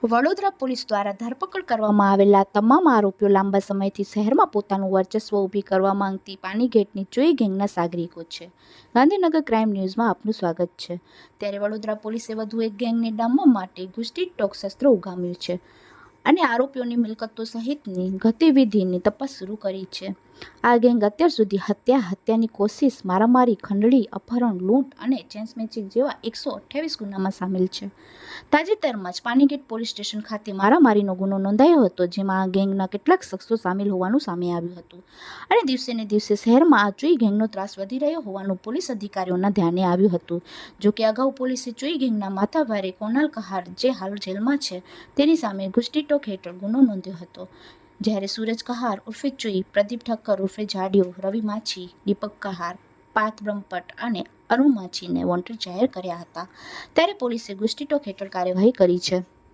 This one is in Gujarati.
વડોદરા પોલીસ દ્વારા ધરપકડ કરવામાં આવેલા તમામ આરોપીઓ લાંબા સમયથી શહેરમાં પોતાનું વર્ચસ્વ ઊભી કરવા માંગતી પાનીગેટની ચોઈ ગેંગના સાગરીકો છે. ગાંધીનગર ક્રાઇમ ન્યૂઝમાં આપનું સ્વાગત છે. ત્યારે વડોદરા પોલીસે વધુ એક ગેંગને ડામવા માટે ઘુસટી ટોક શસ્ત્ર ઉગામ્યું છે અને આરોપીઓની મિલકતો સહિતની ગતિવિધિની તપાસ શરૂ કરી છે. આ ગેંગ અત્યાર સુધી હત્યાની કોશિશ, મારામારી, ખંડણી, અપહરણ, લૂંટ અને ચેન સ્નેચિંગ જેવા 128 ગુનામાં સામેલ છે. તાજેતરમાં જ પાનીગેટ પોલીસ સ્ટેશન ખાતે મારામારીનો ગુનો નોંધાયો હતો, જેમાં આ ગેંગના કેટલાક શખ્સો સામેલ હોવાનું સામે આવ્યું હતું અને દિવસે ને દિવસે શહેરમાં આ ચોઈ ગેંગનો ત્રાસ વધી રહ્યો હોવાનું પોલીસ અધિકારીઓના ધ્યાને આવ્યું હતું. જોકે અગાઉ પોલીસે ચોઈ ગેંગના માથાભારે કોનાલ કહાર, જે હાલ જેલમાં છે, તેની સામે ઘુસટી ટોક હેઠળ ગુનો નોંધ્યો હતો. જ્યારે સૂરજ કહાર ઉર્ફે ચોઈ, પ્રદીપ ઠક્કર ઉર્ફે જાડિયો, રવિ માછી, દીપક કહાર, પાર્થ બ્રહ્મભટ્ટ અને અરુણ માછીને વોન્ટેડ જાહેર કર્યા હતા. ત્યારે પોલીસે ઘુસટી ટોક હેઠળ કાર્યવાહી કરી છે.